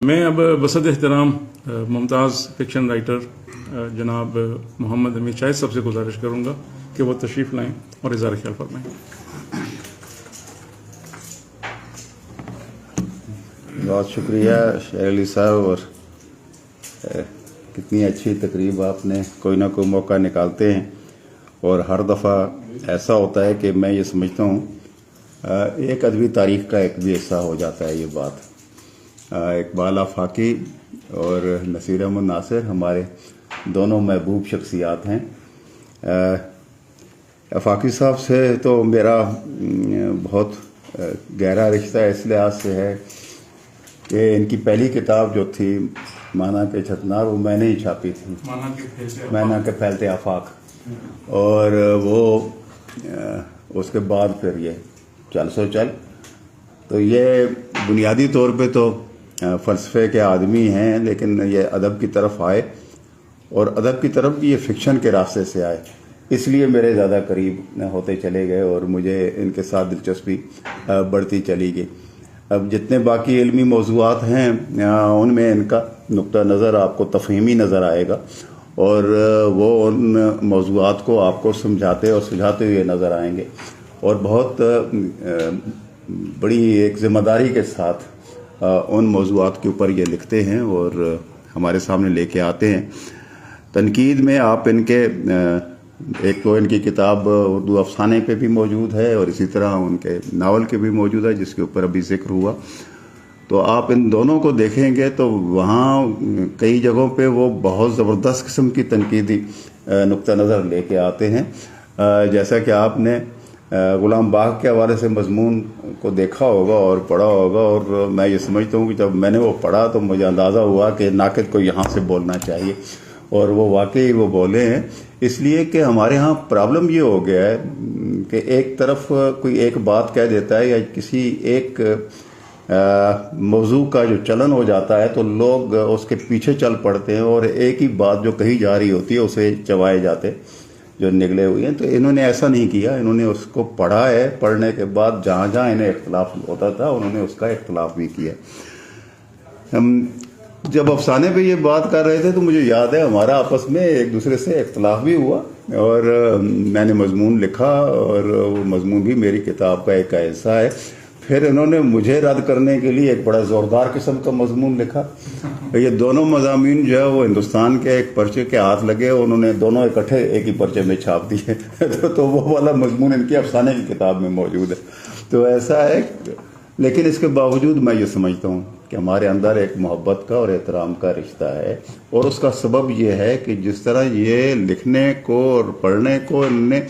मैं अब बसत एहतराम मुमताज़ फिक्शन राइटर जनाब मोहम्मद हमीद शाहिद साहब से गुजारिश करूँगा कि वो तशरीफ़ लाएँ और इज़हार ख्याल फरमाएँ। बहुत शुक्रिया शेर अली साहब, और कितनी अच्छी तकरीब आपने कोई ना कोई मौका निकालते हैं, और हर दफ़ा ऐसा होता है कि मैं ये समझता हूँ एक अदबी तारीख़ का एक भी हिस्सा हो जाता है ये बात। इकबाल आफाकी और नसीर अहमद नासिर हमारे दोनों महबूब शख्सियात हैं। आफाकी साहब से तो मेरा बहुत गहरा रिश्ता इस लिहाज से है कि इनकी पहली किताब जो थी माना के छतनार, वो मैंने ही छापी थी, माना के फैलते आफाक, और वो उसके बाद फिर ये चल सो चल। तो ये बुनियादी तौर पे तो फ़लसफ़े के आदमी हैं, लेकिन ये अदब की तरफ आए, और अदब की तरफ भी ये फ़िक्शन के रास्ते से आए, इसलिए मेरे ज़्यादा करीब होते चले गए और मुझे इनके साथ दिलचस्पी बढ़ती चली गई। अब जितने बाकी इल्मी मौज़ूआत हैं उनमें इनका नुक्ता नज़र आपको तफ़हीमी नज़र आएगा, और वो उन मौज़ूआत को आपको समझाते और सुझाते हुए नज़र आएंगे, और बहुत बड़ी एक ज़िम्मेदारी के साथ उन मौज़ूआत के ऊपर ये लिखते हैं और हमारे सामने लेके आते हैं। तनकीद में आप इनके एक तो इनकी किताब उर्दू अफसाने पे भी मौजूद है, और इसी तरह उनके नावल के भी मौजूद है जिसके ऊपर अभी जिक्र हुआ। तो आप इन दोनों को देखेंगे तो वहाँ कई जगहों पे वो बहुत ज़बरदस्त किस्म की तनकीदी नुक्ता नज़र लेके आते हैं। जैसा कि आपने गुलाम बाग के हवाले से मजमून को देखा होगा और पढ़ा होगा, और मैं ये समझता हूँ कि जब मैंने वो पढ़ा तो मुझे अंदाज़ा हुआ कि नाक़िद को यहाँ से बोलना चाहिए, और वो वाकई वो बोले हैं। इसलिए कि हमारे यहाँ प्रॉब्लम ये हो गया है कि एक तरफ कोई एक बात कह देता है या किसी एक मौजू का जो चलन हो जाता है तो लोग उसके पीछे चल पड़ते हैं, और एक ही बात जो कही जा रही होती है उसे चबाए जाते जो निगले हुए हैं। तो इन्होंने ऐसा नहीं किया, इन्होंने उसको पढ़ा है, पढ़ने के बाद जहाँ जहाँ इन्हें इख्तलाफ होता था उन्होंने उसका इख्तलाफ भी किया। हम जब अफसाने पे ये बात कर रहे थे तो मुझे याद है हमारा आपस में एक दूसरे से इख्तलाफ भी हुआ, और मैंने मजमून लिखा, और वो मजमून भी मेरी किताब का एक हिस्सा है। फिर इन्होंने मुझे रद्द करने के लिए एक बड़ा ज़ोरदार किस्म का मजमून लिखा। ये दोनों मज़ामीन जो है वो हिंदुस्तान के एक पर्चे के हाथ लगे, उन्होंने दोनों इकट्ठे एक ही पर्चे में छाप दिए तो वो वाला मजमून इनकी अफसाने की किताब में मौजूद है। तो ऐसा है, लेकिन इसके बावजूद मैं ये समझता हूँ कि हमारे अंदर एक मोहब्बत का और एहतराम का रिश्ता है, और उसका सबब ये है कि जिस तरह ये लिखने को और पढ़ने को इन्होंने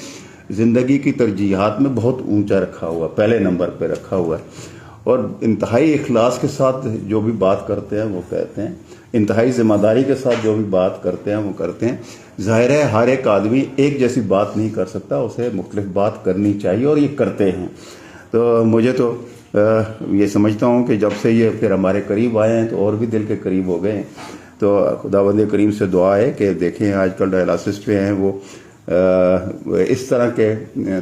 ज़िंदगी की तरजीहात में बहुत ऊंचा रखा हुआ, पहले नंबर पे रखा हुआ है, और इंतहाई इखलास के साथ जो भी बात करते हैं वो कहते हैं, इंतहाई ज़िम्मेदारी के साथ जो भी बात करते हैं वो करते हैं। ज़ाहिर है हर एक आदमी एक जैसी बात नहीं कर सकता, उसे मुख्तलिफ बात करनी चाहिए, और ये करते हैं। तो मुझे तो ये समझता हूँ कि जब से ये फिर हमारे करीब आए हैं तो और भी दिल के करीब हो गए हैं। तो खुदावंद करीम से दुआ है कि देखें आजकल डायलिसिस पे हैं वो, इस तरह के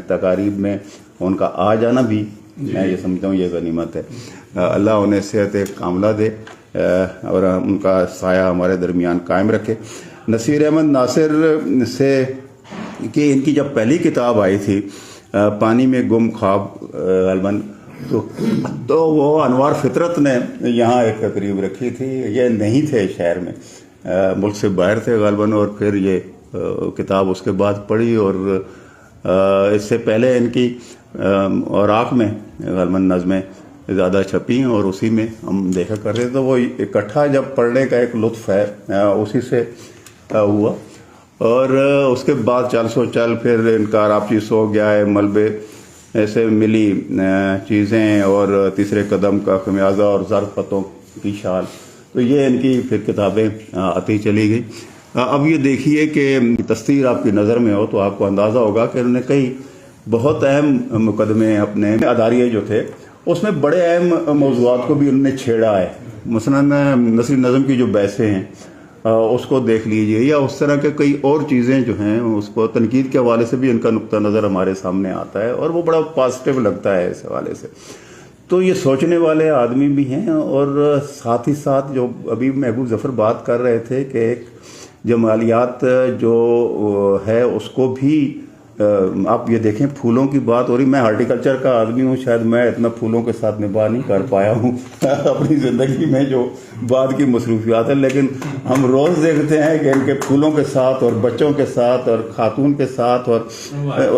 तकारीब में उनका आ जाना भी मैं ये समझता हूँ ये गनीमत है। अल्लाह उन्हें सेहत कामला दे और उनका साया हमारे दरमियान कायम रखे। नसीर अहमद नासिर से कि इनकी जब पहली किताब आई थी पानी में गुम ख्वाब गलबन, तो वो अनवार फितरत ने यहाँ एक तकरीब रखी थी। ये नहीं थे शहर में, मुल्क से बाहर थे गलबन, और फिर ये किताब उसके बाद पढ़ी, और इससे पहले इनकी औराक में गलबन नज़में ज़्यादा छपी हैं, और उसी में हम देखा कर रहे थे। तो वो इकट्ठा जब पढ़ने का एक लुत्फ़ है उसी से हुआ, और उसके बाद चल सो चल, फिर इनका रापची सो गया है, मलबे ऐसे मिली चीज़ें, और तीसरे कदम का खमियाजा, और ज़र्फ़ पतों की शाल। तो ये इनकी फिर किताबें आती चली गई। अब ये देखिए कि तस्वीर आपकी नज़र में हो तो आपको अंदाज़ा होगा कि उन्होंने कई बहुत अहम मुकदमे अपने अदारिये जो थे उसमें बड़े अहम मौज़ूआत को भी उन्होंने छेड़ा है। मसलन नस्री नज़म की जो बहसें हैं उसको देख लीजिए, या उस तरह के कई और चीज़ें जो हैं उसको तनकीद के हवाले से भी इनका नुक्ता नज़र हमारे सामने आता है, और वो बड़ा पॉजिटिव लगता है इस हवाले से। تو یہ سوچنے والے آدمی بھی ہیں، اور ساتھ ہی ساتھ جو ابھی محبوب ظفر بات کر رہے تھے کہ ایک جمالیات جو ہے اس کو بھی آپ یہ دیکھیں، پھولوں کی بات ہو رہی، میں ہارٹیکلچر کا آدمی ہوں، شاید میں اتنا پھولوں کے ساتھ نباہ نہیں کر پایا ہوں اپنی زندگی میں جو بعد کی مصروفیات ہیں، لیکن ہم روز دیکھتے ہیں کہ ان کے پھولوں کے ساتھ اور بچوں کے ساتھ اور خاتون کے ساتھ اور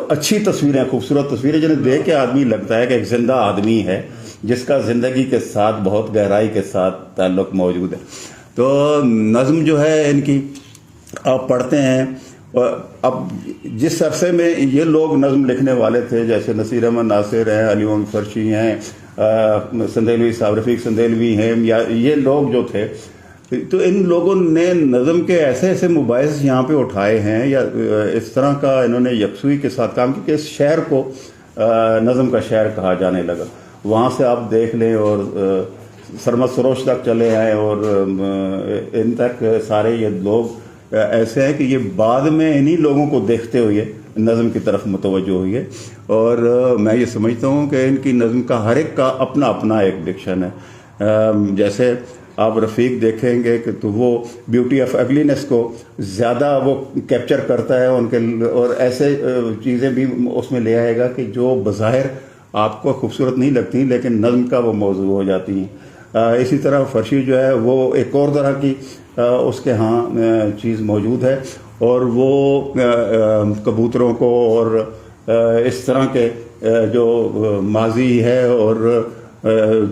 اچھی تصویریں، خوبصورت تصویریں جنہیں دیکھ کے آدمی لگتا ہے کہ ایک زندہ آدمی ہے جس کا زندگی کے ساتھ بہت گہرائی کے ساتھ تعلق موجود ہے۔ تو نظم جو ہے ان کی آپ پڑھتے ہیں، اب جس عرصے میں یہ لوگ نظم لکھنے والے تھے، جیسے نصیر احمد ناصر ہیں، علی محمد فرشی ہیں، سندیلوی صاحب، رفیق سندیلوی ہیں، یا یہ لوگ جو تھے، تو ان لوگوں نے نظم کے ایسے ایسے مباحث یہاں پہ اٹھائے ہیں، یا اس طرح کا انہوں نے یکسوئی کے ساتھ کام کیا کہ اس شہر کو نظم کا شہر کہا جانے لگا۔ وہاں سے آپ دیکھ لیں اور سرمد سروش تک چلے آئے، اور ان تک سارے یہ لوگ ایسے ہیں کہ یہ بعد میں انہی لوگوں کو دیکھتے ہوئے نظم کی طرف متوجہ ہوئی ہے، اور میں یہ سمجھتا ہوں کہ ان کی نظم کا ہر ایک کا اپنا اپنا ایک ڈکشن ہے۔ جیسے آپ رفیق دیکھیں گے کہ تو وہ بیوٹی آف اگلینس کو زیادہ وہ کیپچر کرتا ہے ان کے، اور ایسے چیزیں بھی اس میں لے آئے گا کہ جو بظاہر آپ کو خوبصورت نہیں لگتی لیکن نظم کا وہ موضوع ہو جاتی ہیں۔ اسی طرح فرشی جو ہے وہ ایک اور طرح کی اس کے ہاں چیز موجود ہے، اور وہ کبوتروں کو اور اس طرح کے جو ماضی ہے اور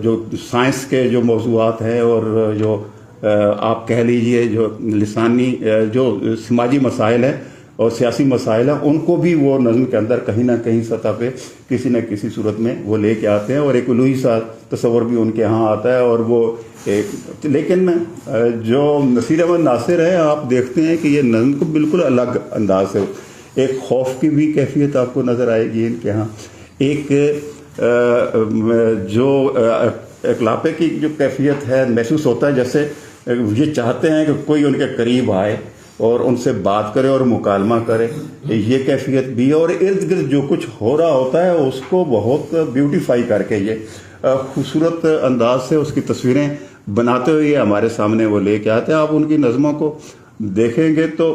جو سائنس کے جو موضوعات ہیں، اور جو آپ کہہ لیجئے جو لسانی جو سماجی مسائل ہیں اور سیاسی مسائل ہیں، ان کو بھی وہ نظم کے اندر کہیں نہ کہیں سطح پہ کسی نہ کسی صورت میں وہ لے کے آتے ہیں، اور ایک الوہی سا تصور بھی ان کے ہاں آتا ہے۔ اور وہ لیکن جو نصیر احمد ناصر ہے، آپ دیکھتے ہیں کہ یہ نظم کو بالکل الگ انداز سے، ایک خوف کی بھی کیفیت آپ کو نظر آئے گی ان کے ہاں، ایک جو اکلاپے کی جو کیفیت ہے، محسوس ہوتا ہے جیسے یہ چاہتے ہیں کہ کوئی ان کے قریب آئے اور ان سے بات کرے اور مکالمہ کرے، یہ کیفیت بھی ہے۔ اور ارد گرد جو کچھ ہو رہا ہوتا ہے اس کو بہت بیوٹیفائی کر کے یہ خوبصورت انداز سے اس کی تصویریں بناتے ہوئے ہمارے سامنے وہ لے کے آتے ہیں۔ آپ ان کی نظموں کو دیکھیں گے تو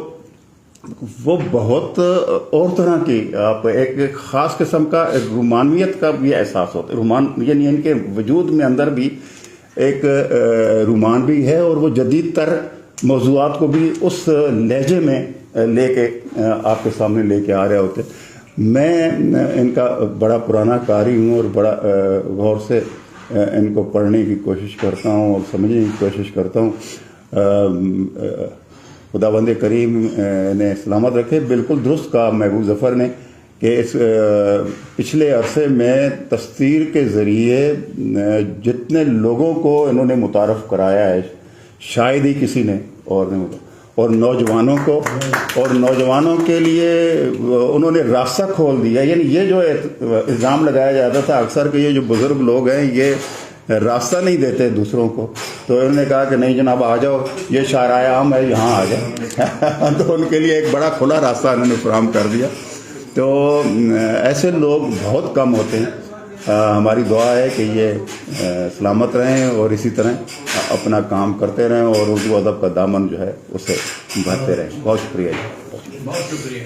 وہ بہت اور طرح کی، آپ ایک خاص قسم کا رومانویت کا بھی احساس ہوتا ہے، رومان یعنی ان کے وجود میں اندر بھی ایک رومان بھی ہے، اور وہ جدید تر موضوعات کو بھی اس لہجے میں لے کے آپ کے سامنے لے کے آ رہے ہوتے۔ میں ان کا بڑا پرانا قاری ہوں، اور بڑا غور سے ان کو پڑھنے کی کوشش کرتا ہوں اور سمجھنے کی کوشش کرتا ہوں۔ خداوند کریم نے سلامت رکھے، بالکل درست کہا محبوب ظفر نے کہ اس پچھلے عرصے میں تفسیر کے ذریعے جتنے لوگوں کو انہوں نے متعارف کرایا ہے شاید ہی کسی نے اور نہیں، اور نوجوانوں کو، اور نوجوانوں کے لیے انہوں نے راستہ کھول دیا۔ یعنی یہ جو الزام لگایا جاتا تھا اکثر کہ یہ جو بزرگ لوگ ہیں یہ راستہ نہیں دیتے دوسروں کو، تو انہوں نے کہا کہ نہیں جناب آ جاؤ، یہ شاہراہ عام ہے، یہاں آ جاؤ تو ان کے لیے ایک بڑا کھلا راستہ انہوں نے فراہم کر دیا۔ تو ایسے لوگ بہت کم ہوتے ہیں۔ ہماری دعا ہے کہ یہ سلامت رہیں اور اسی طرح اپنا کام کرتے رہیں اور اردو ادب کا دامن جو ہے اسے بڑھتے رہیں۔ بہت شکریہ۔ بہت شکریہ۔